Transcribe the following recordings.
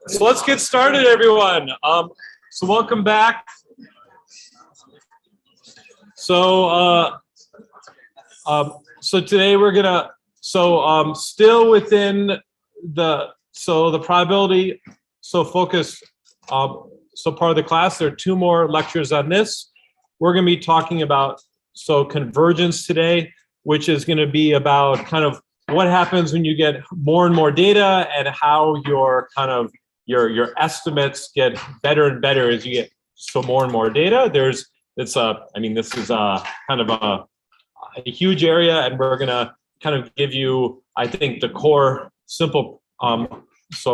So let's get started, everyone. So welcome back. So today we're gonna still within the probability focus part of the class. There are two more lectures on this. We're going to be talking about convergence today, which is going to be about kind of what happens when you get more and more data and how your your estimates get better and better as you get more and more data. This is kind of a huge area, and we're going to kind of give you, I think, the core simple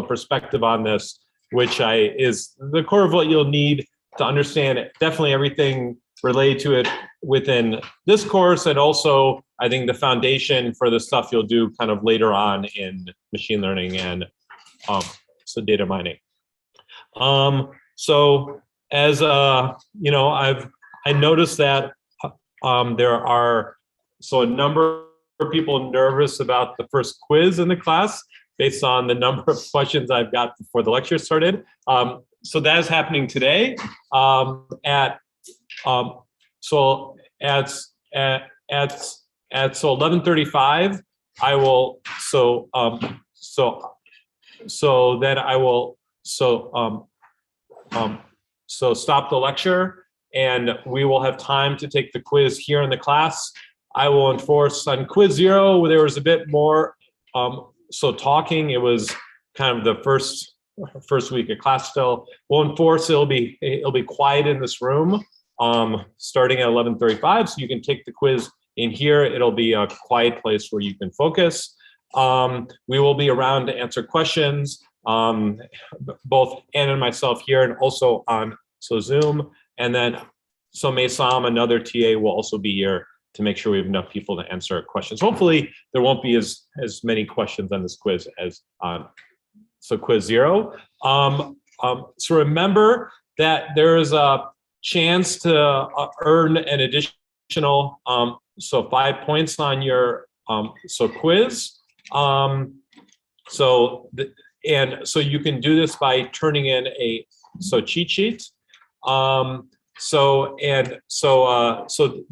perspective on this, which is the core of what you'll need to understand definitely everything related to it within this course, and also I think the foundation for the stuff you'll do kind of later on in machine learning and data mining. So as you know, I noticed that there are a number of people nervous about the first quiz in the class based on the number of questions I've got before the lecture started. So that is happening today at 11:35. I will then I will stop the lecture, and we will have time to take the quiz here in the class. I will enforce on quiz 0. There was a bit more talking. It was kind of the first week of class still. We'll enforce it'll be quiet in this room starting at 11:35, so you can take the quiz in here. It'll be a quiet place where you can focus. We will be around to answer questions, both Anna and myself here, and also on Zoom. And then Maysam, another TA, will also be here to make sure we have enough people to answer questions. Hopefully there won't be as many questions on this quiz as on quiz 0. So remember that there is a chance to earn an additional 5 points on your quiz. So you can do this by turning in a cheat sheet.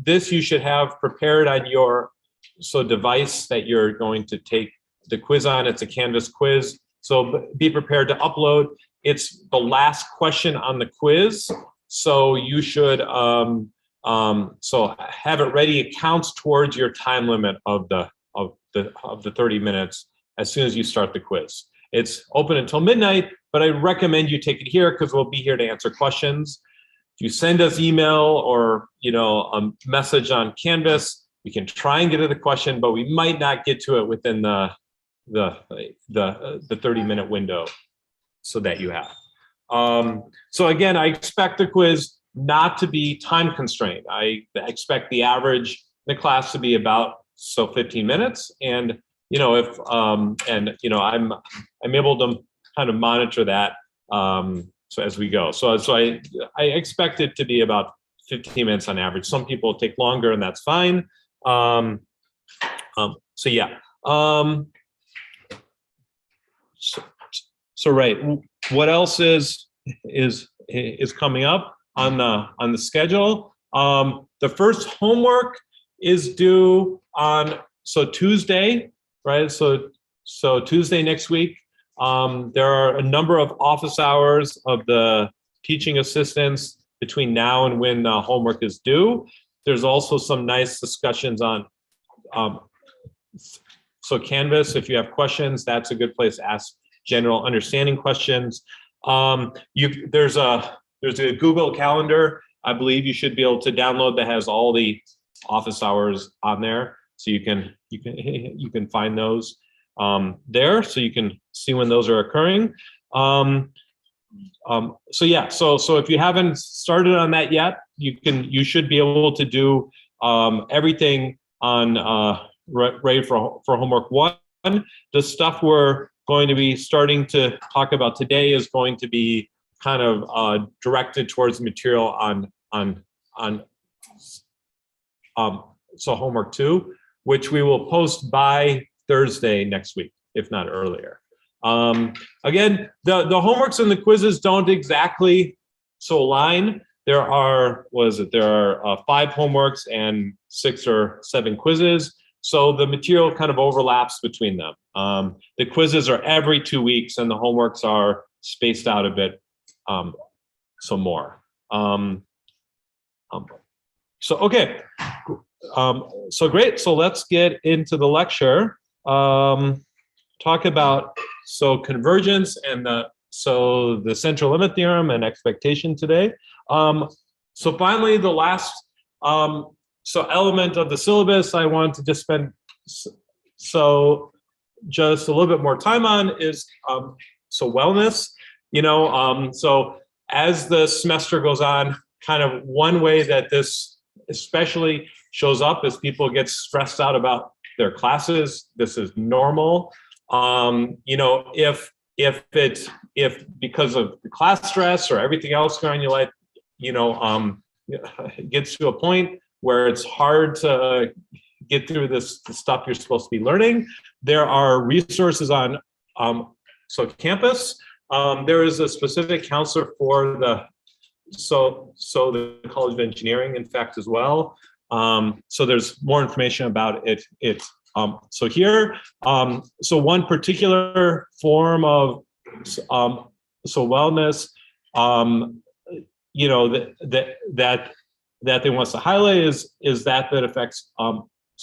This you should have prepared on your device that you're going to take the quiz on. It's a Canvas quiz, so be prepared to upload. It's the last question on the quiz, so you should have it ready. It counts towards your time limit of the 30 minutes as soon as you start the quiz. It's open until midnight, but I recommend you take it here because we'll be here to answer questions. If you send us email or a message on Canvas, we can try and get to the question, but we might not get to it within the 30-minute window that you have. So again, I expect the quiz not to be time constrained. I expect the average in the class to be about 15 minutes, and I'm able to kind of monitor that as we go. So I expect it to be about 15 minutes on average. Some people take longer, and that's fine. Yeah. Right. What else is coming up on the schedule? The first homework is due on Tuesday, right? So Tuesday next week. There are a number of office hours of the teaching assistants between now and when homework is due. There's also some nice discussions on Canvas. If you have questions, that's a good place to ask general understanding questions. There's a Google Calendar, I believe you should be able to download, that has all the office hours on there, so you can find those there, so you can see when those are occurring. So if you haven't started on that yet, you should be able to do everything on ready for homework 1. The stuff we're going to be starting to talk about today is going to be kind of directed towards material on homework 2. which we will post by Thursday next week, if not earlier. Again, the homeworks and the quizzes don't exactly align. There are, there are 5 homeworks and 6 or 7 quizzes. So the material kind of overlaps between them. The quizzes are every 2 weeks and the homeworks are spaced out a bit, some more. Okay, so great. So let's get into the lecture. Talk about convergence and the central limit theorem and expectation today. So finally, the last element of the syllabus I want to just spend just a little bit more time on is wellness. So as the semester goes on, kind of one way that this especially shows up is people get stressed out about their classes. This is normal. If because of the class stress or everything else going on in your life, it gets to a point where it's hard to get through this stuff you're supposed to be learning. There are resources on campus. There is a specific counselor for the College of Engineering, in fact, as well. So there's more information about it. So here, one particular form of wellness, that they want to highlight is that affects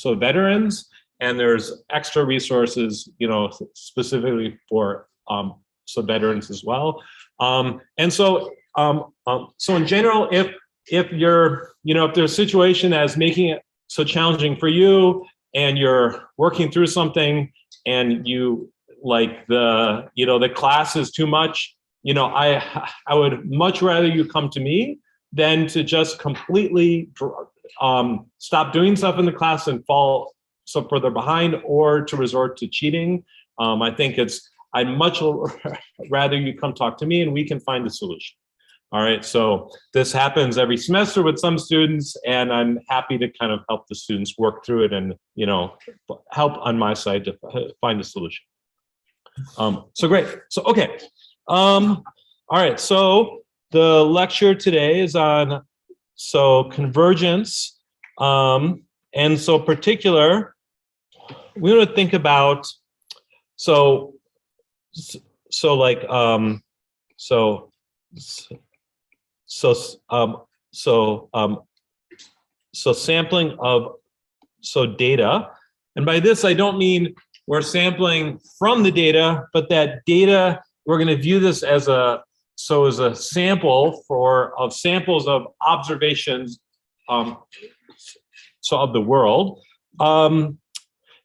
veterans, and there's extra resources, specifically for veterans as well. And so in general, if you're, if there's a situation that's making it so challenging for you, and you're working through something, and you the class is too much, I would much rather you come to me than to just completely stop doing stuff in the class and fall further behind, or to resort to cheating. I think I'd much rather you come talk to me and we can find a solution. All right, so this happens every semester with some students, and I'm happy to kind of help the students work through it and, help on my side to find a solution. So great. So, okay. All right, so the lecture today is on convergence. And particular, we want to think about sampling of data, and by this I don't mean we're sampling from the data, but that data, we're going to view this as a sample of samples of observations of the world.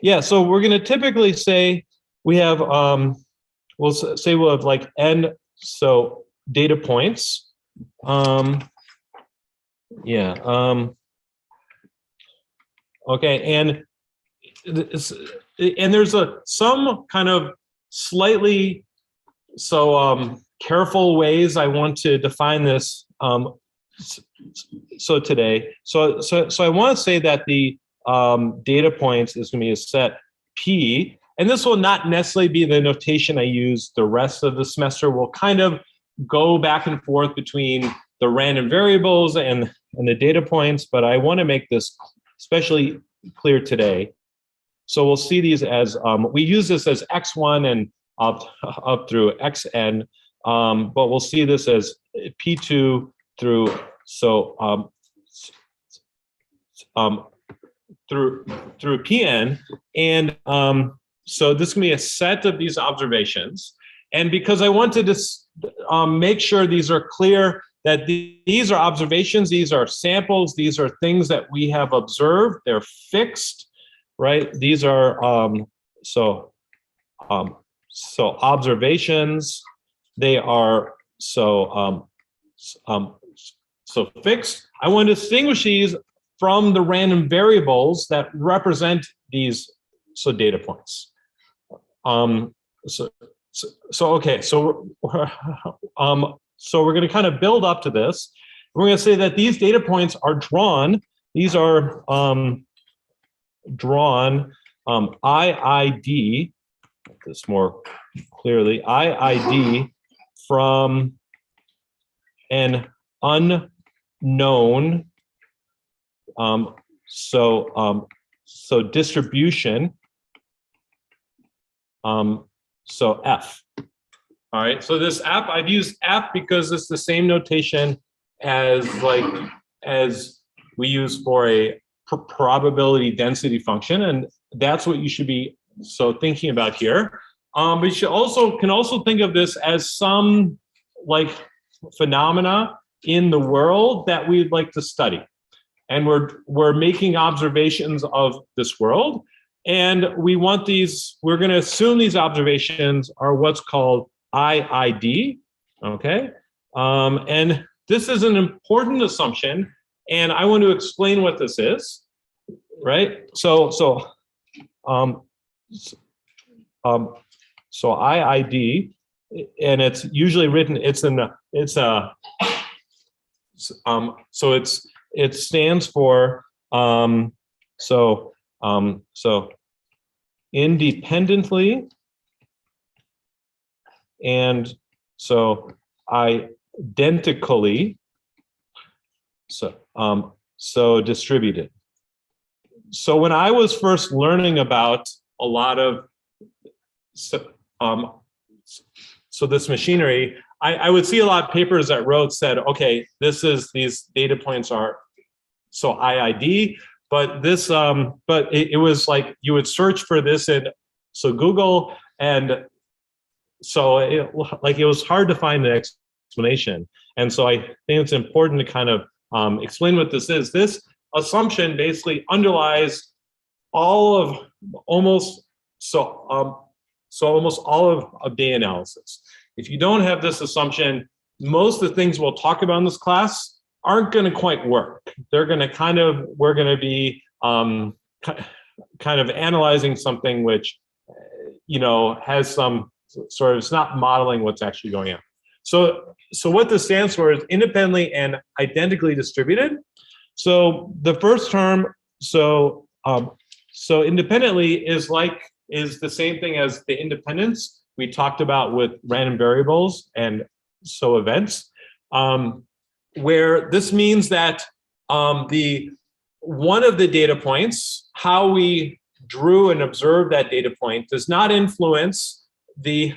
Yeah, so we're going to typically say we have we'll have like n data points. Okay, and there's some kind of slightly careful ways I want to define this today. So I want to say that the data points is going to be a set P, and this will not necessarily be the notation I use the rest of the semester. We'll kind of go back and forth between the random variables and the data points, but I want to make this especially clear today. So we'll see these as, we use this as x1 and up through xn, but we'll see this as p2 through, through pn, and so this can be a set of these observations. And because I want to just make sure these are clear, that these are observations, these are samples, these are things that we have observed, they're fixed, right? These are observations, they are fixed. I want to distinguish these from the random variables that represent these data points. Okay, so we're going to kind of build up to this. We're going to say that these data points are drawn. These are drawn IID, this more clearly, IID from an unknown, so distribution, so F. All right, so this F, I've used F because it's the same notation as we use for a probability density function, and that's what you should be thinking about here. But you should can also think of this as some like phenomena in the world that we'd like to study, and we're making observations of this world, and we're going to assume these observations are what's called IID, okay? And this is an important assumption, and I want to explain what this is, right? So IID, and it's usually written. It stands for independently, and so identically, so distributed. So when I was first learning about a lot of this machinery, I would see a lot of papers that said, okay, these data points are IID, but this it was like you would search for this in Google, and so it was hard to find the explanation. And so I think it's important to kind of explain what this is. This assumption basically underlies almost all of data analysis. If you don't have this assumption, most of the things we'll talk about in this class aren't going to quite work. They're going to we're going to be kind of analyzing something which, has some sort of, it's not modeling what's actually going on. So what this stands for is independently and identically distributed. So the first term, so independently is the same thing as the independence we talked about with random variables and events, where this means that one of the data points, how we drew and observed that data point, does not influence the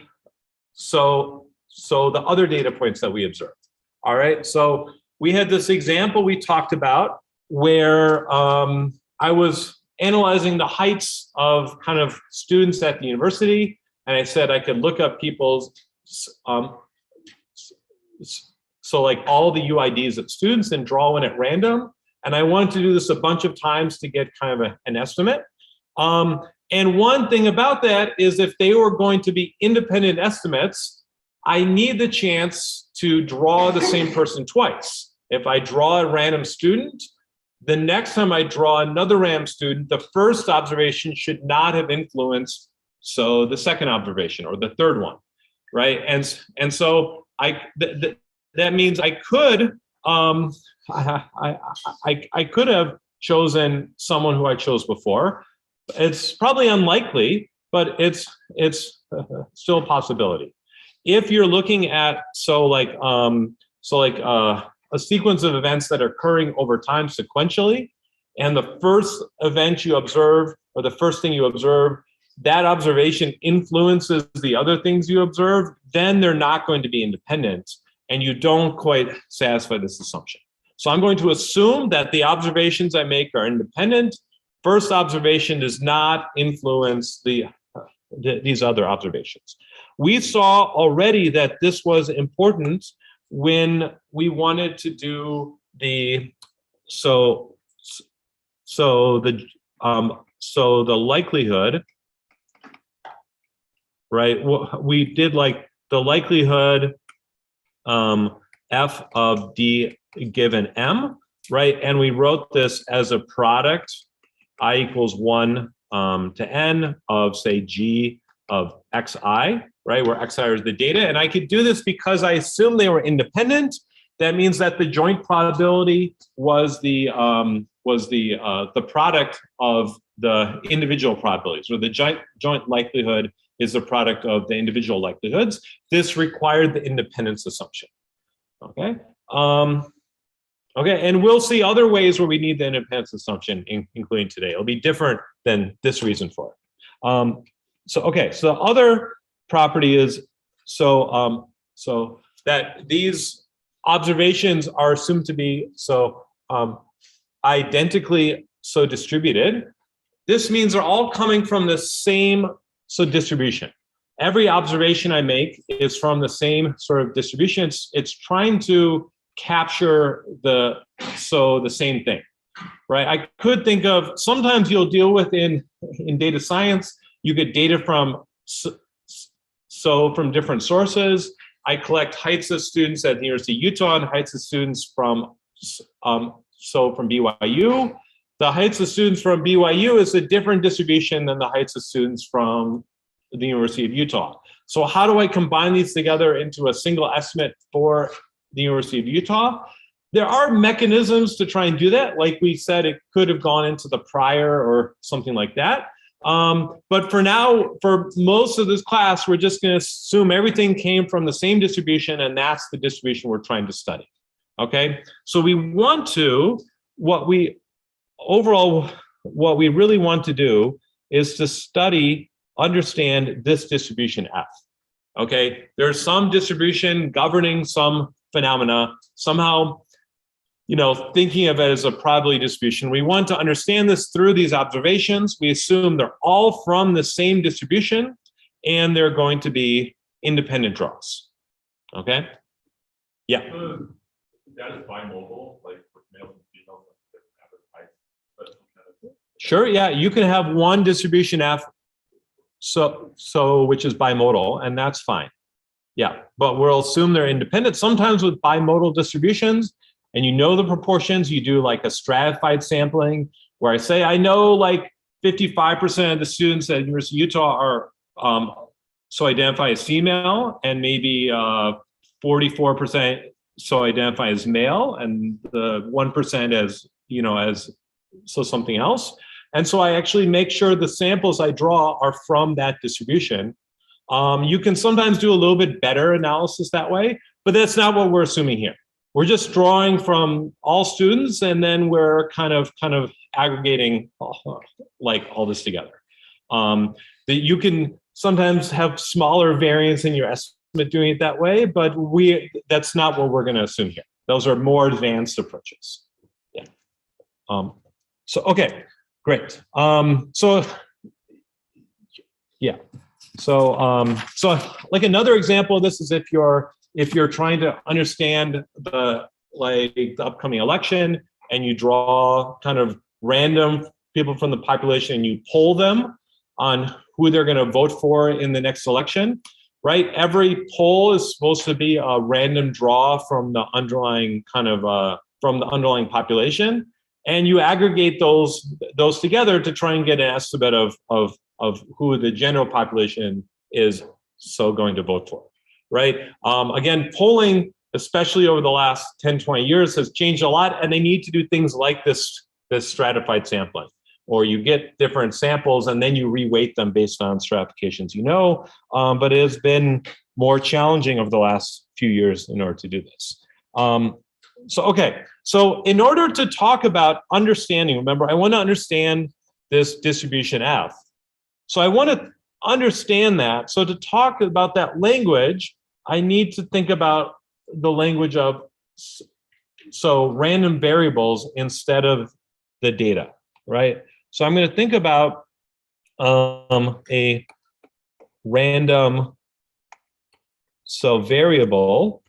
other data points that we observed. All right, so we had this example we talked about where I was analyzing the heights of kind of students at the university, and I said I could look up people's like all the UIDs of students and draw one at random. And I wanted to do this a bunch of times to get kind of an estimate. And one thing about that is if they were going to be independent estimates, I need the chance to draw the same person twice. If I draw a random student, the next time I draw another random student, the first observation should not have influenced the second observation or the third one, right? And so that means I could I could have chosen someone who I chose before. It's probably unlikely, but it's still a possibility. If you're looking at a sequence of events that are occurring over time sequentially, and the first event you observe or the first thing you observe, that observation influences the other things you observe, then they're not going to be independent, and you don't quite satisfy this assumption. So I'm going to assume that the observations I make are independent. First observation does not influence these other observations. We saw already that this was important when we wanted to do the likelihood, right? We did like the likelihood f of d given m, right? And we wrote this as a product I equals 1 to n of, say, g of xi, right, where xi is the data. And I could do this because I assumed they were independent. That means that the joint probability was the product of the individual probabilities, where the joint likelihood is the product of the individual likelihoods. This required the independence assumption. Okay. Okay, and we'll see other ways where we need the independence assumption, including today. It'll be different than this reason for it. So the other property is so that these observations are assumed to be identically distributed. This means they're all coming from the same distribution. Every observation I make is from the same sort of distribution. It's trying to capture the same thing, right? I could think of, sometimes you'll deal with in data science, you get data from different sources. I collect heights of students at the University of Utah and heights of students from BYU. The heights of students from BYU is a different distribution than the heights of students from the University of Utah. So how do I combine these together into a single estimate for the University of Utah? There are mechanisms to try and do that. Like we said, it could have gone into the prior or something like that. But for now, for most of this class, we're just going to assume everything came from the same distribution, and that's the distribution we're trying to study. Okay, so we want to, what we really want to do is to understand this distribution F. Okay, there's some distribution governing some phenomena, somehow, thinking of it as a probability distribution. We want to understand this through these observations. We assume they're all from the same distribution, and they're going to be independent draws. Okay? Yeah. That is bimodal, like with males and females of different average heights. Sure, yeah, you can have one distribution F, which is bimodal, and that's fine. Yeah, but we'll assume they're independent. Sometimes with bimodal distributions, and the proportions, you do like a stratified sampling, where I say, I know like 55% of the students at University of Utah are identify as female, and maybe 44% identify as male, and the 1% as something else. And so I actually make sure the samples I draw are from that distribution. You can sometimes do a little bit better analysis that way, but that's not what we're assuming here. We're just drawing from all students, and then we're kind of aggregating like all this together. That you can sometimes have smaller variance in your estimate doing it that way, but that's not what we're going to assume here. Those are more advanced approaches. Yeah. Okay, great. So like another example of this is if you're trying to understand the upcoming election, and you draw kind of random people from the population and you poll them on who they're going to vote for in the next election, right? Every poll is supposed to be a random draw from the underlying population, and you aggregate those together to try and get an estimate of who the general population is going to vote for, right? Again, polling, especially over the last 10, 20 years, has changed a lot, and they need to do things like this stratified sampling, or you get different samples and then you reweight them based on stratifications, but it has been more challenging over the last few years in order to do this. So in order to talk about understanding, remember, I want to understand this distribution F. So I want to understand that. So to talk about that language, I need to think about the language of random variables instead of the data, right? So I'm going to think about a random variable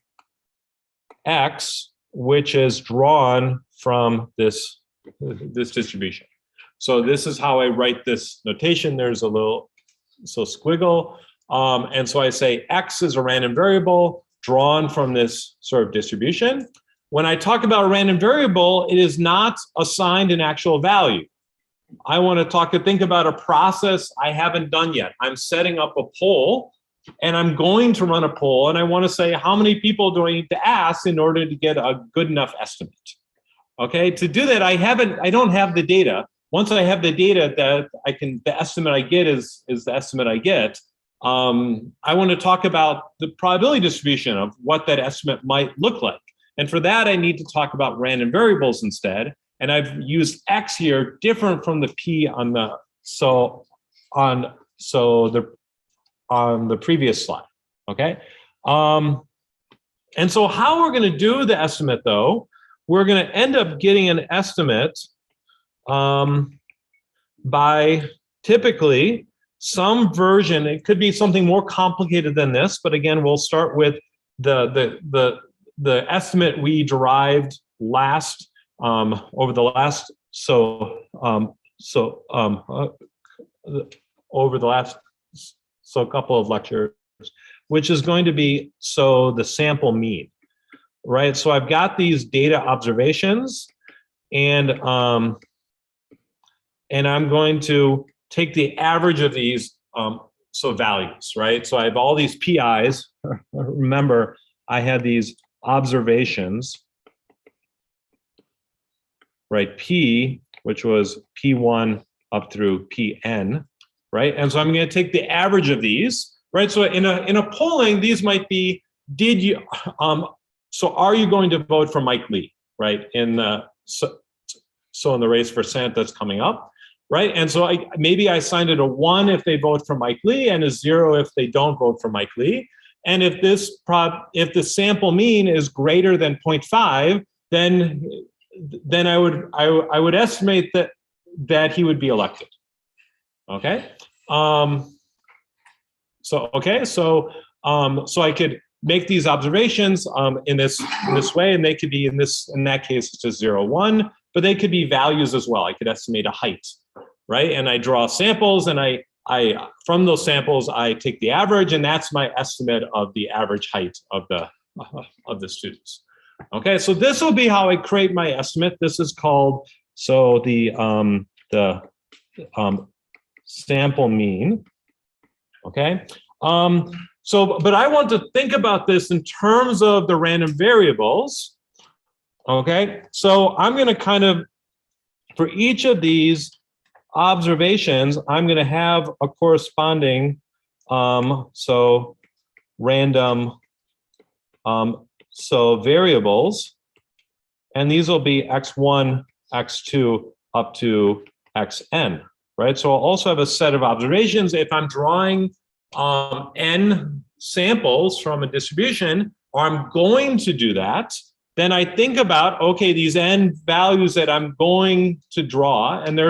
X, which is drawn from this distribution. So this is how I write this notation. There's a little squiggle. And so I say X is a random variable drawn from this sort of distribution. When I talk about a random variable, it is not assigned an actual value. I want to think about a process I haven't done yet. I'm setting up a poll, and I'm going to run a poll, and I want to say, how many people do I need to ask in order to get a good enough estimate? Okay, to do that, I don't have the data. once I have the data that the estimate I get is the estimate I get, I want to talk about the probability distribution of what that estimate might look like. And for that, I need to talk about random variables instead. And I've used X here different from the P on the previous slide. Okay. And so how we're going to do the estimate, though, we're going to end up getting an estimate by typically some version. It could be something more complicated than this, but again, we'll start with the estimate we derived last over the last couple of lectures, which is going to be the sample mean, right? So I've got these data observations, and I'm going to take the average of these values, right? So I have all these PIs. Remember, I had these observations, right? P, which was P1 up through Pn, right? And so I'm going to take the average of these, right? So in a polling, these might be, are you going to vote for Mike Lee, right? In the race for Senate that's coming up, right? And so maybe I assigned it a 1 if they vote for Mike Lee and a 0 if they don't vote for Mike Lee. And if the sample mean is greater than 0.5, then I would estimate that he would be elected. Okay. So I could make these observations in this way, and they could be in that case it's just 0, 1, but they could be values as well. I could estimate a height, right? And I draw samples, and I from those samples I take the average, and that's my estimate of the average height of the students. Okay, so this will be how I create my estimate. This is called the sample mean. Okay. But I want to think about this in terms of the random variables. Okay. So I'm going to for each of these observations, I'm going to have a corresponding, random, variables, and these will be x1, x2, up to xn. Right, so I'll also have a set of observations. If I'm drawing n samples from a distribution, or I'm going to do that, then I think about, okay, these n values that I'm going to draw, and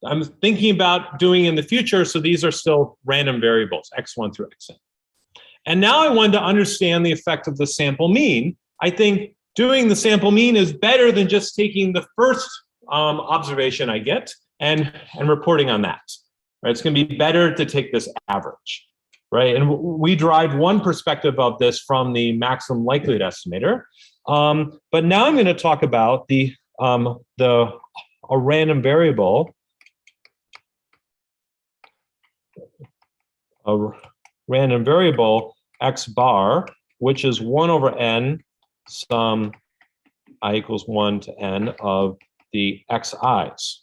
I'm thinking about doing in the future, so these are still random variables, x1 through xn. And now I want to understand the effect of the sample mean. I think doing the sample mean is better than just taking the first observation I get and reporting on that. Right? It's going to be better to take this average, right? And we derived one perspective of this from the maximum likelihood estimator. But now I'm going to talk about a random variable, x bar, which is 1 over n sum I equals 1 to n of the xi's.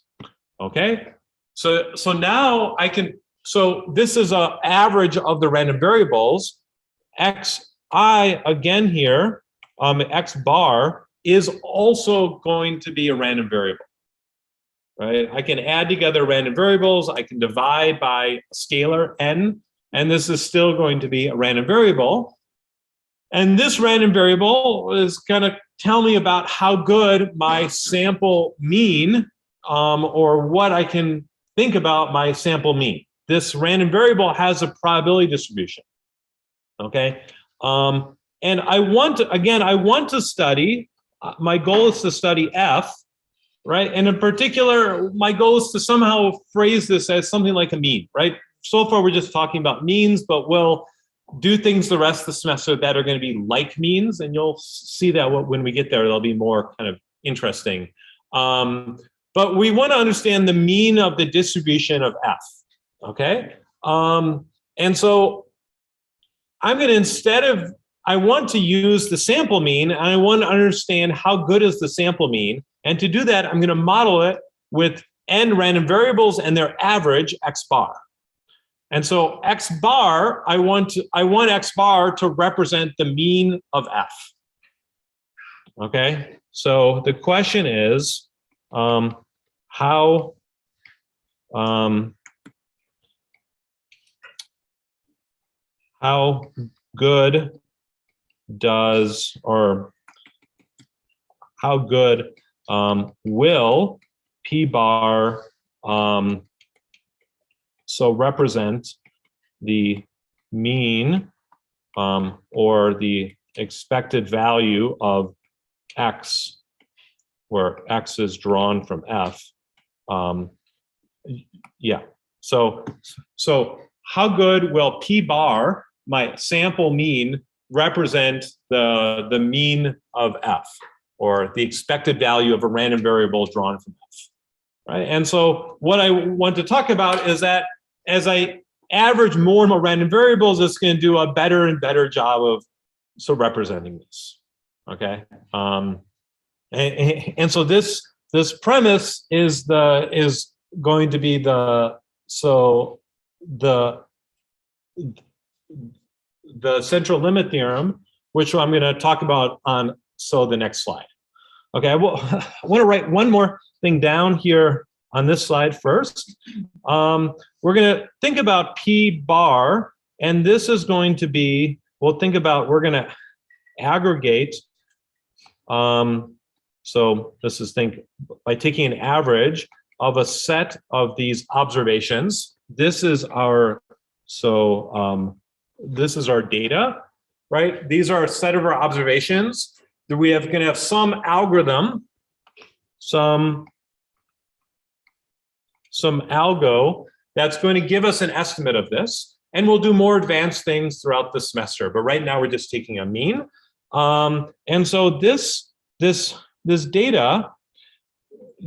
Okay, so now I can, this is an average of the random variables. Xi again here, x bar is also going to be a random variable, right? I can add together random variables. I can divide by a scalar n, and this is still going to be a random variable. And this random variable is going to tell me about how good my sample mean, or what I can think about my sample mean. This random variable has a probability distribution. Okay, and I want to study. My goal is to study F, right? And in particular, my goal is to somehow phrase this as something like a mean, right? So far, we're just talking about means, but we'll do things the rest of the semester that are going to be like means, and you'll see that when we get there, they'll be more kind of interesting. But we want to understand the mean of the distribution of F, okay? And so I'm going to, I want to use the sample mean, and I want to understand how good is the sample mean. And to do that, I'm going to model it with n random variables and their average x bar. And so x bar, I want x bar to represent the mean of f. Okay, so the question is, how good does, or how good will p bar so represent the mean or the expected value of x, where x is drawn from f. Yeah, so how good will p bar, my sample mean, represent the mean of f, or the expected value of a random variable drawn from f, right? And so what I want to talk about is that as I average more and more random variables, it's going to do a better and better job of representing this. Okay, and so this premise is going to be the central limit theorem, which I'm going to talk about on the next slide. Okay, I want to write one more thing down here on this slide first. We're going to think about p bar, and this is going to be, we're going to aggregate. So this is by taking an average of a set of these observations. This is our this is our data, right? These are a set of our observations. We are going to have some algorithm, some algo that's going to give us an estimate of this, and we'll do more advanced things throughout the semester. But right now we're just taking a mean, and so this data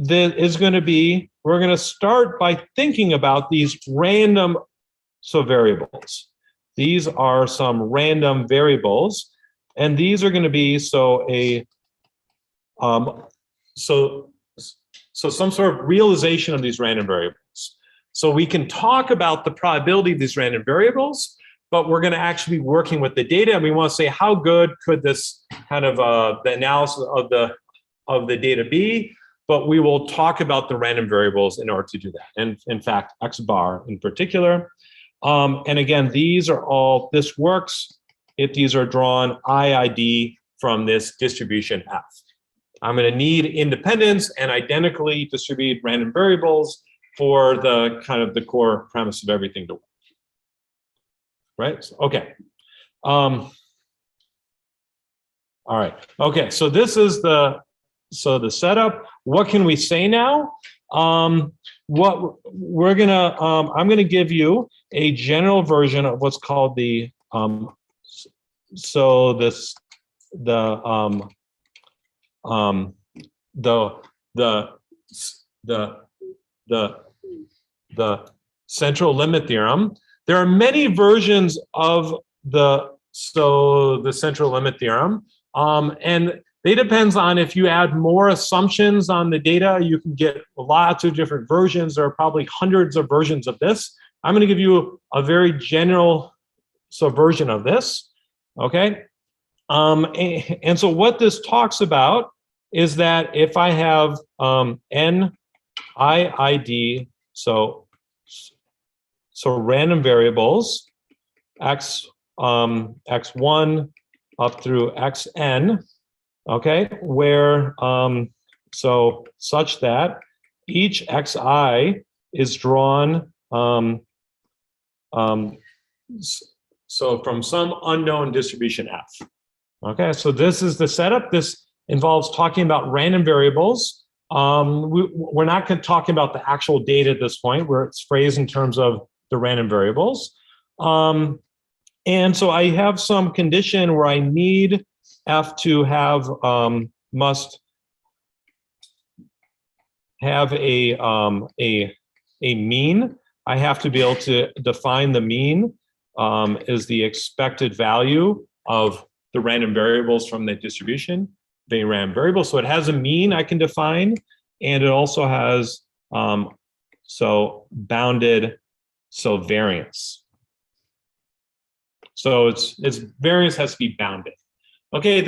that is going to be, we're going to start by thinking about these random variables. These are some random variables, and these are going to be some sort of realization of these random variables. So we can talk about the probability of these random variables, but we're going to actually be working with the data, and we want to say how good could this kind of the analysis of the data be. But we will talk about the random variables in order to do that, and in fact, x bar in particular. And again, this works if these are drawn IID from this distribution F. I'm going to need independence and identically distributed random variables for the kind of the core premise of everything to work. Right? Okay. All right. Okay. So this is the setup. What can we say now? What we're gonna, I'm gonna give you a general version of what's called the central limit theorem. There are many versions of the central limit theorem, and it depends on if you add more assumptions on the data, you can get lots of different versions. There are probably hundreds of versions of this. I'm going to give you a very general version of this, okay? And so what this talks about is that if I have n IID, so random variables, x1 up through xn, okay, where such that each xi is drawn so from some unknown distribution f. Okay, so this is the setup. This involves talking about random variables. We're not talking about the actual data at this point, where it's phrased in terms of the random variables. And so I have some condition where I need f to have must have a mean. I have to be able to define the mean as the expected value of the random variables from the distribution, the random variable. So it has a mean I can define, and it also has So bounded, so variance. So it's variance has to be bounded. Okay,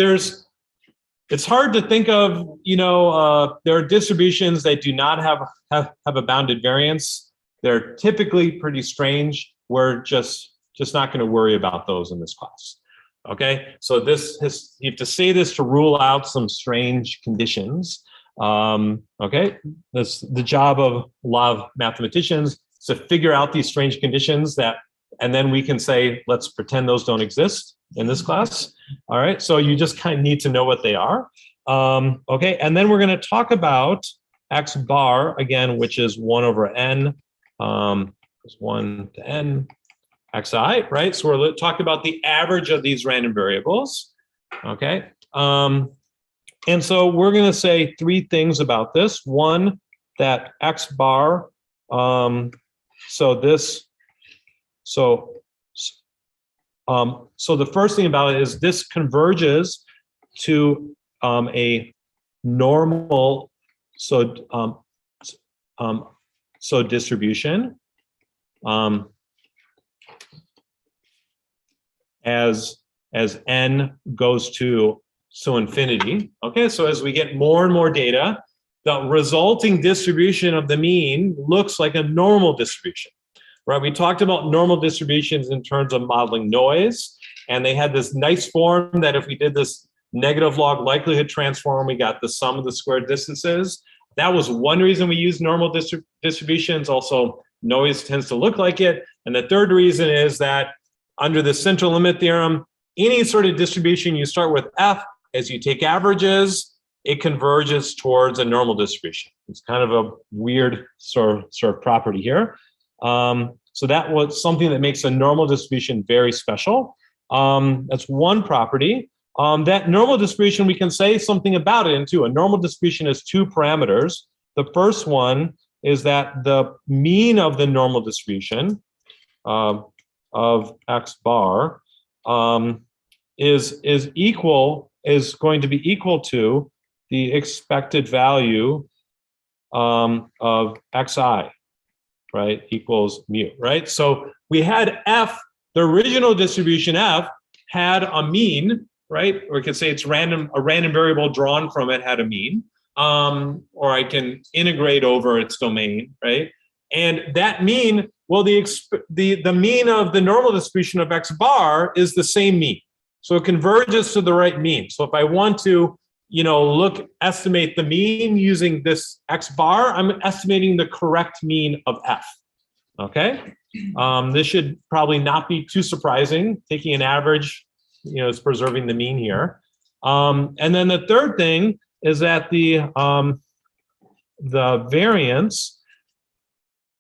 it's hard to think of, there are distributions that do not have a bounded variance. They're typically pretty strange. We're just not going to worry about those in this class. Okay, so you have to say this to rule out some strange conditions. Okay, that's the job of a lot of mathematicians, is to figure out these strange conditions and then we can say, let's pretend those don't exist in this class. All right, so you just kind of need to know what they are. Okay, and then we're going to talk about x bar again, which is 1 over n, 1 to n, xi, right? So we're talking about the average of these random variables. Okay, and so we're going to say 3 things about this. One, that x bar, so the first thing about it is this converges to a normal distribution as n goes to infinity. Okay, so as we get more and more data, the resulting distribution of the mean looks like a normal distribution. Right, we talked about normal distributions in terms of modeling noise, and they had this nice form that if we did this negative log likelihood transform, we got the sum of the squared distances. That was one reason we use normal distributions. Also, noise tends to look like it. And the third reason is that under the central limit theorem, any sort of distribution you start with f, as you take averages, it converges towards a normal distribution. It's kind of a weird sort of property here. So that was something that makes a normal distribution very special. That's one property. That normal distribution, we can say something about it in two. A normal distribution has 2 parameters. The first one is that the mean of the normal distribution of x bar is going to be equal to the expected value of xi. Right, equals mu, right? So we had f, the original distribution f had a mean, right? Or we could say it's a random variable drawn from it had a mean, or I can integrate over its domain, right? And that mean, well, the mean of the normal distribution of x bar is the same mean. So it converges to the right mean. So if I want to estimate the mean using this x bar, I'm estimating the correct mean of f. Okay, this should probably not be too surprising. Taking an average, is preserving the mean here. And then the third thing is that the variance,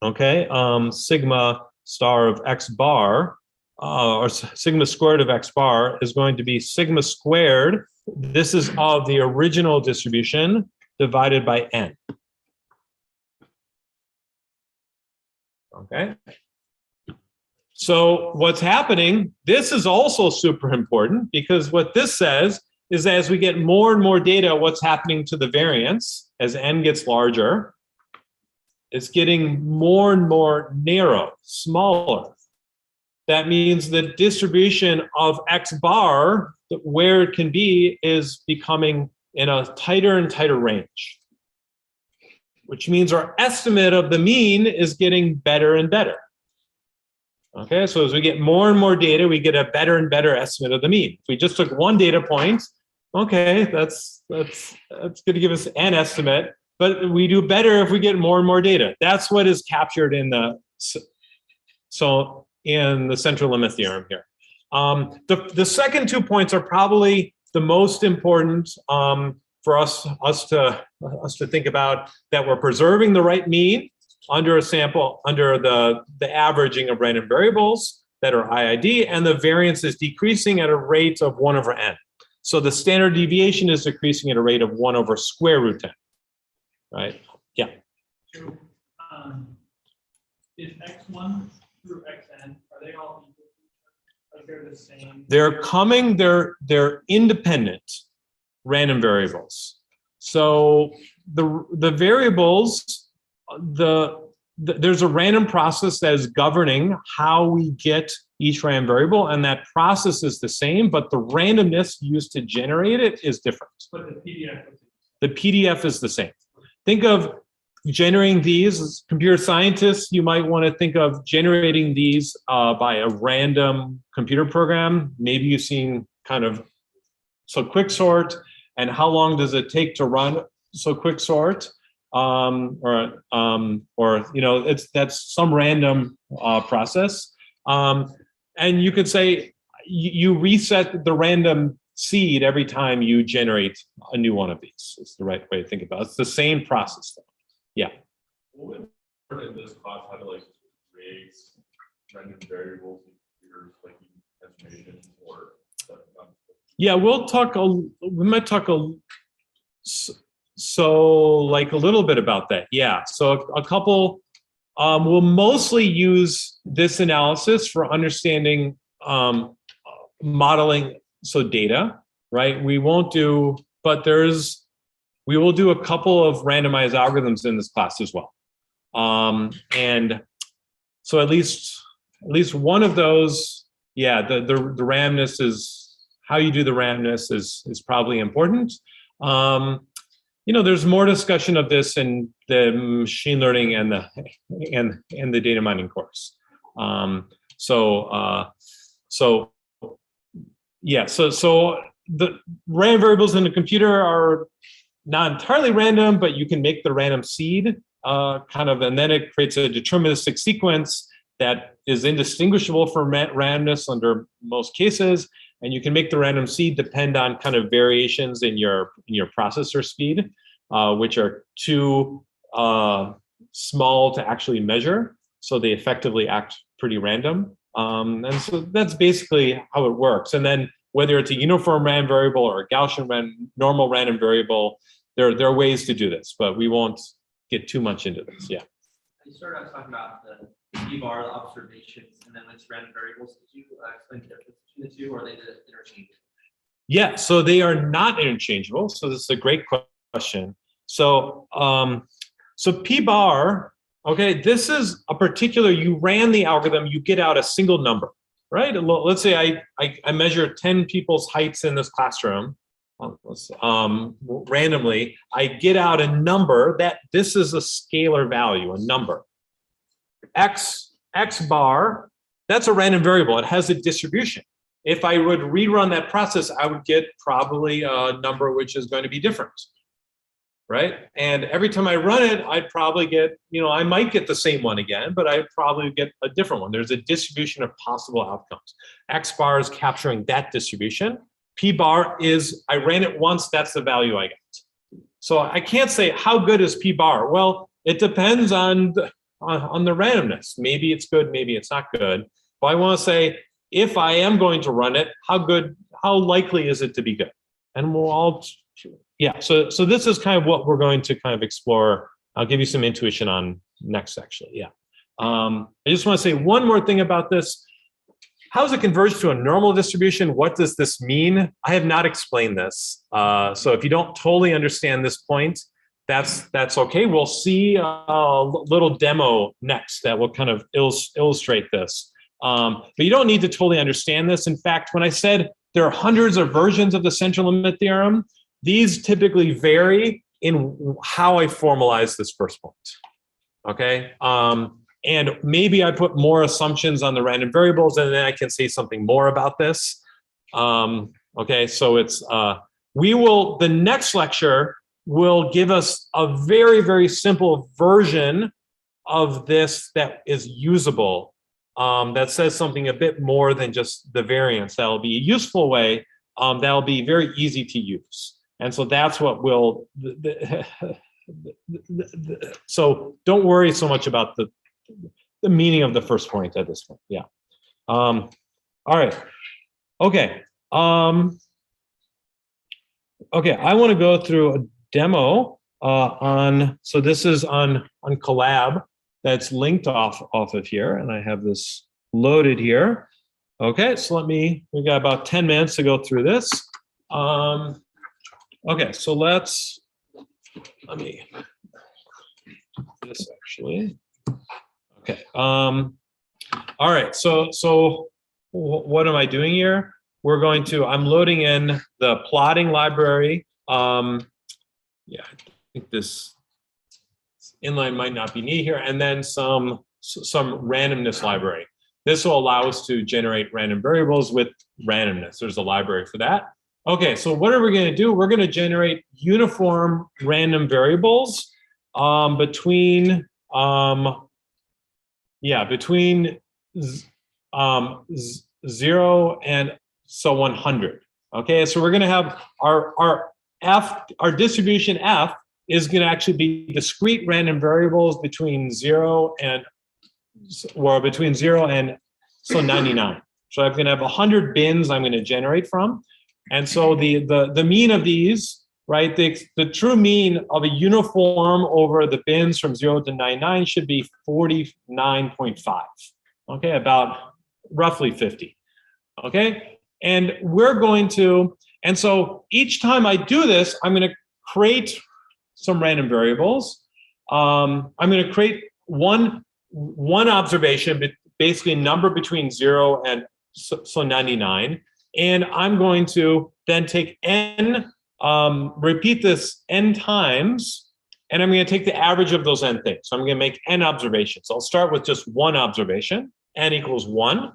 okay, sigma star of x bar, or sigma squared of x bar is going to be sigma squared. This is of the original distribution divided by n. Okay. So what's happening, this is also super important because what this says is that as we get more and more data, what's happening to the variance as n gets larger, it's getting more and more narrow, smaller. That means the distribution of x bar, where it can be, is becoming in a tighter and tighter range, which means our estimate of the mean is getting better and better. Okay, so as we get more and more data, we get a better and better estimate of the mean. If we just took one data point, okay, that's going to give us an estimate, but we do better if we get more and more data. That's what is captured in the central limit theorem here. The second 2 points are probably the most important for us to think about, that we're preserving the right mean under a sample, under the averaging of random variables that are IID, and the variance is decreasing at a rate of 1 over n. So the standard deviation is decreasing at a rate of 1 over square root n. Right? Yeah. So, is x1 through xn, are they all equal? Like they're the same? They're independent random variables. So the variables there's a random process that is governing how we get each random variable, and that process is the same, but the randomness used to generate it is different. But The PDF is the same. Think of generating these as computer scientists. You might want to think of generating these by a random computer program. Maybe you've seen kind of quicksort, and how long does it take to run quicksort? Or that's some random process. And you could say you reset the random seed every time you generate a new one of these. It's the right way to think about it. It's the same process though. Yeah. Will we learn in this class how to like create random variables in computers, like transformations or stuff? Yeah, we might talk like a little bit about that. Yeah, so a couple, we'll mostly use this analysis for understanding modeling, so data, right? We won't do, but we will do a couple of randomized algorithms in this class as well. And so at least one of those, yeah, the randomness is, how you do the randomness is probably important. There's more discussion of this in the machine learning and the data mining course. So the random variables in the computer are not entirely random, but you can make the random seed and then it creates a deterministic sequence that is indistinguishable from randomness under most cases. And you can make the random seed depend on kind of variations in your processor speed, which are too small to actually measure. So they effectively act pretty random. And so that's basically how it works. And then whether it's a uniform random variable or a Gaussian normal random variable, there are ways to do this, but we won't get too much into this. Yeah. You started out talking about the p-bar, the observations, and then it's random variables. Did you explain the difference between the two, or are they interchangeable? Yeah, so they are not interchangeable. So this is a great question. So p-bar, okay, this is a particular, you ran the algorithm, you get out a single number, right? Let's say I measure 10 people's heights in this classroom. Randomly, I get out a number that this is a scalar value, a number. X bar, that's a random variable. It has a distribution. If I would rerun that process, I would get probably a number which is going to be different, right? And every time I run it, I'd probably get, I might get the same one again, but I'd probably get a different one. There's a distribution of possible outcomes. X bar is capturing that distribution. P bar is, I ran it once, that's the value I got. So I can't say how good is P bar. Well, it depends on the randomness. Maybe it's good, maybe it's not good. But I want to say, if I am going to run it, how likely is it to be good? And we'll all, yeah. So this is kind of what we're going to kind of explore. I'll give you some intuition on next, actually. Yeah. I just want to say one more thing about this. How does it converge to a normal distribution? What does this mean? I have not explained this. So if you don't totally understand this point, that's okay. We'll see a little demo next that will kind of illustrate this. But you don't need to totally understand this. In fact, when I said there are hundreds of versions of the central limit theorem, these typically vary in how I formalize this first point. Okay. And maybe I put more assumptions on the random variables, and then I can say something more about this. Okay, so it's the next lecture will give us a very, very simple version of this that is usable, that says something a bit more than just the variance. That'll be a useful way, that'll be very easy to use. And so that's what we'll, so don't worry so much about the meaning of the first point at this point. Yeah. All right. Okay. Okay. I want to go through a demo so this is on Collab that's linked off of here, and I have this loaded here. Okay. So we got about 10 minutes to go through this. Okay. So let me this actually. Okay. All right. So what am I doing here? I'm loading in the plotting library. Yeah, I think this inline might not be neat here, and then some randomness library. This will allow us to generate random variables with randomness. There's a library for that. Okay, so what are we going to do? We're going to generate uniform random variables between 0 and 100. Okay, so we're going to have our distribution F is going to actually be discrete random variables between 0 and 99. So I'm going to have 100 bins I'm going to generate from. And so the mean of these, right, the true mean of a uniform over the bins from 0 to 99 should be 49.5. Okay, about roughly 50. Okay, and so each time I do this, I'm going to create some random variables. I'm going to create one observation, basically a number between 0 and 99, and I'm going to then take n, repeat this n times, and I'm going to take the average of those n things. So I'm going to make n observations. I'll start with just one observation, n equals 1,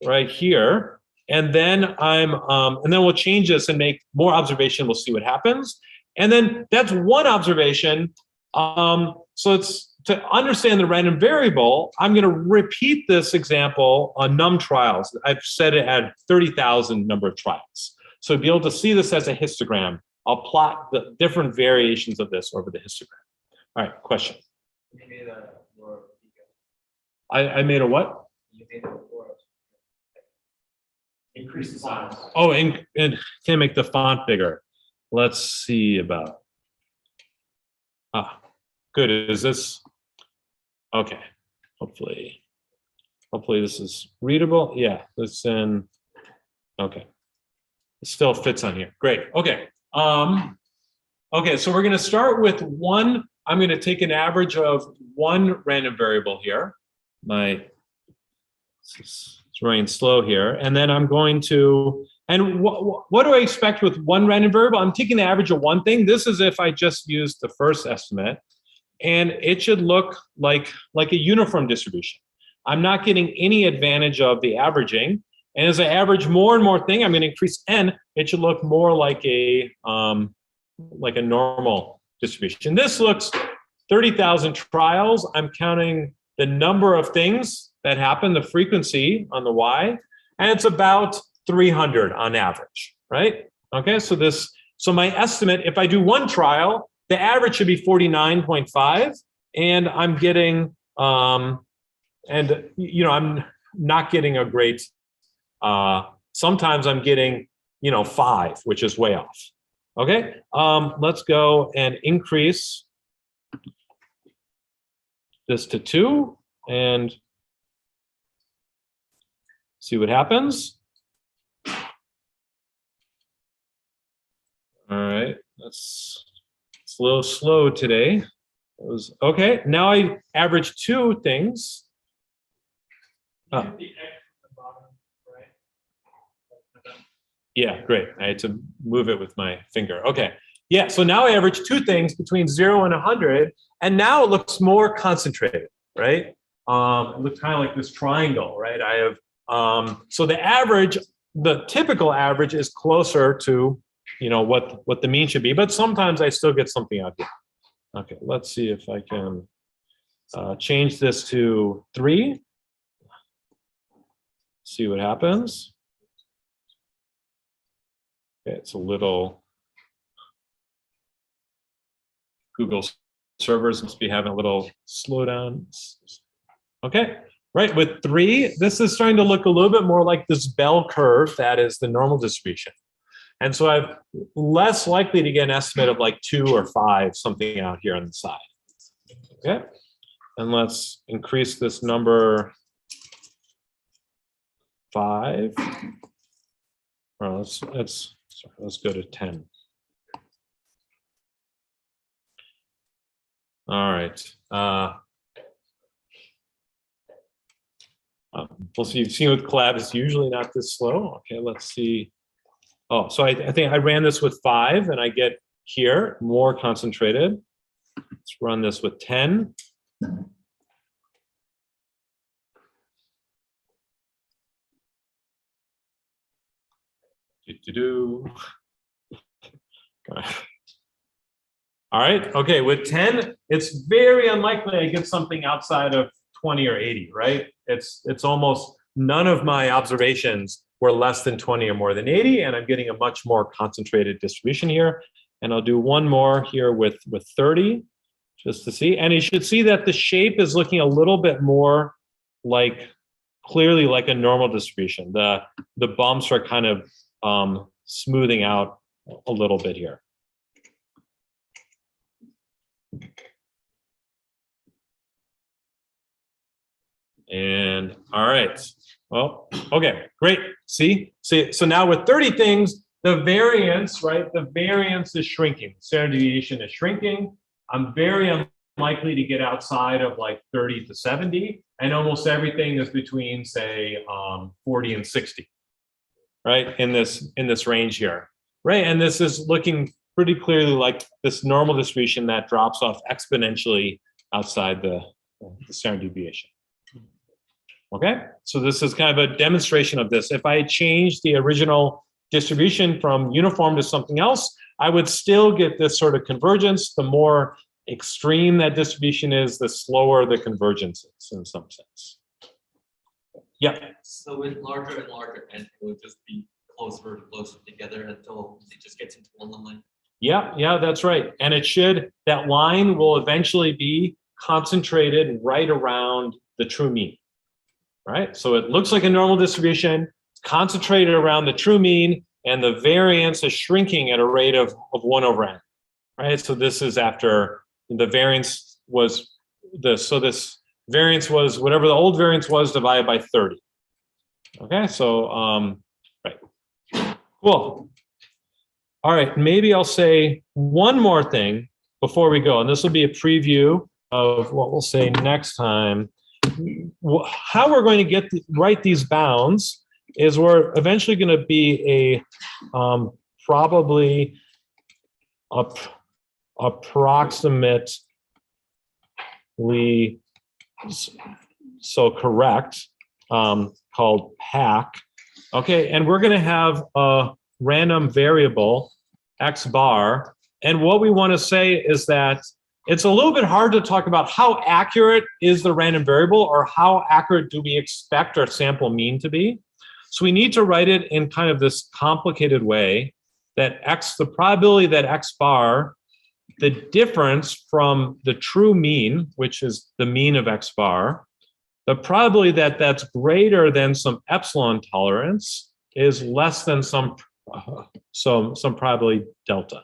right here, and then we'll change this and make more observation. We'll see what happens. And then that's one observation. So it's to understand the random variable, I'm going to repeat this example on num trials. I've set it at 30,000 number of trials. So to be able to see this as a histogram, I'll plot the different variations of this over the histogram. All right, question. You made a more I made a what? You made a more increase the size. Oh, and can't make the font bigger. Let's see about. Good. Is this okay? Hopefully this is readable. Yeah, this in. Okay, it still fits on here. Great. Okay. Okay, so we're going to start with one. I'm going to take an average of one random variable here. It's running slow here, and then I'm going to. And what do I expect with one random variable? I'm taking the average of one thing. This is if I just used the first estimate, and it should look like a uniform distribution. I'm not getting any advantage of the averaging. And as I average more and more thing, I'm going to increase n. It should look more like a normal distribution. This looks 30,000 trials. I'm counting the number of things that happen, the frequency on the y, and it's about 300 on average, right? Okay, so my estimate, if I do one trial, the average should be 49.5, and I'm getting, I'm not getting a great, sometimes I'm getting, 5, which is way off. Okay, let's go and increase this to 2 and see what happens. All right, it's a little slow today. It was okay. Now I average 2 things. The X at the bottom, right? Yeah, great. I had to move it with my finger. Okay. Yeah, so now I average 2 things between 0 and 100, and now it looks more concentrated, right? It looks kind of like this triangle, right? I have, so the average, the typical average is closer to, what the mean should be, but sometimes I still get something out here. Okay, let's see if I can change this to 3. See what happens. Okay, it's a little, Google servers must be having a little slowdown. Okay, right, with 3, this is starting to look a little bit more like this bell curve that is the normal distribution. And so I'm less likely to get an estimate of like 2 or 5, something out here on the side. Okay, and let's increase this number 5. Well, let's go to 10. All right. We'll see. You've seen with collab, it's usually not this slow. Okay, let's see. Oh, so I think I ran this with 5 and I get here more concentrated. Let's run this with 10. All right, okay, with 10, it's very unlikely I get something outside of 20 or 80, right? It's almost none of my observations were less than 20 or more than 80, and I'm getting a much more concentrated distribution here. And I'll do one more here with 30, just to see. And you should see that the shape is looking a little bit more like, clearly like a normal distribution. The bumps are kind of smoothing out a little bit here. And all right, well, okay, great. See, so now with 30 things, the variance, right? The variance is shrinking. Standard deviation is shrinking. I'm very unlikely to get outside of like 30 to 70, and almost everything is between, say, 40 and 60, right? In this range here, right? And this is looking pretty clearly like this normal distribution that drops off exponentially outside the standard deviation. Okay, so this is kind of a demonstration of this. If I change the original distribution from uniform to something else, I would still get this sort of convergence. The more extreme that distribution is, the slower the convergence is in some sense. Yeah. So with larger and larger n, it will just be closer and closer together until it just gets into one line. Yeah, that's right. And it should, that line will eventually be concentrated right around the true mean. Right, so it looks like a normal distribution, it's concentrated around the true mean, and the variance is shrinking at a rate of 1 over n. Right, so this is after the variance was so this variance was whatever the old variance was divided by 30. Okay, so right, cool. All right, maybe I'll say one more thing before we go, and this will be a preview of what we'll say next time. How we're going to write these bounds is we're eventually going to be a probably approximately so correct called PAC. Okay, and we're going to have a random variable x bar, and what we want to say is that it's a little bit hard to talk about how accurate is the random variable or how accurate do we expect our sample mean to be. So we need to write it in kind of this complicated way that the probability that x bar, the difference from the true mean, which is the mean of x bar, the probability that that's greater than some epsilon tolerance is less than some probability delta.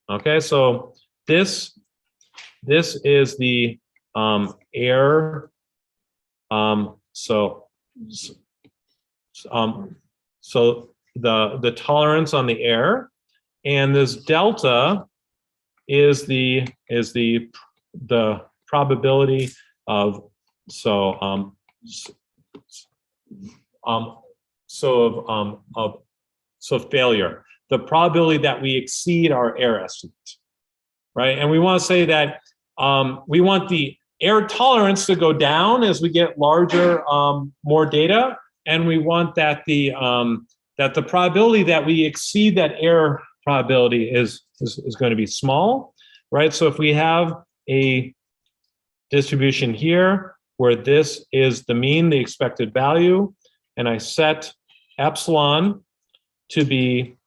Okay, so this is the error. So the tolerance on the error, and this delta is the probability of failure, the probability that we exceed our error estimate. Right, and we want to say that we want the error tolerance to go down as we get larger, more data, and we want that the probability that we exceed that error probability is going to be small, right? So if we have a distribution here where this is the mean, the expected value, and I set epsilon to be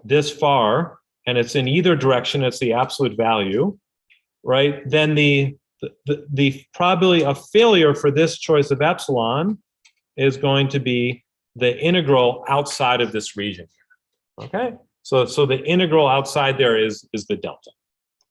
this far, and it's in either direction, it's the absolute value, right? Then the probability of failure for this choice of epsilon is going to be the integral outside of this region. Okay, so the integral outside there is the delta.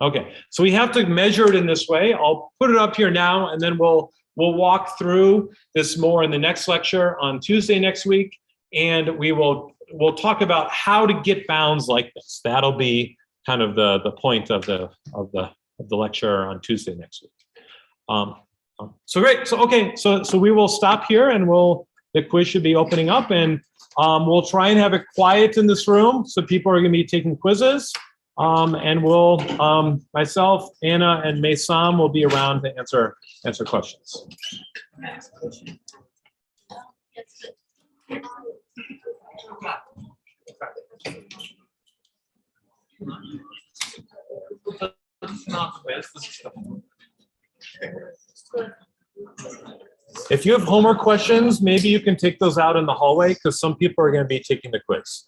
Okay, so we have to measure it in this way. I'll put it up here now, and then we'll walk through this more in the next lecture on Tuesday next week, and we'll talk about how to get bounds like this. That'll be kind of the point of the of the lecture on Tuesday next week. So great. So okay. So we will stop here, and the quiz should be opening up, and we'll try and have it quiet in this room so people are going to be taking quizzes. And myself, Anna, and Maysam will be around to answer questions. If you have homework questions, maybe you can take those out in the hallway because some people are going to be taking the quiz.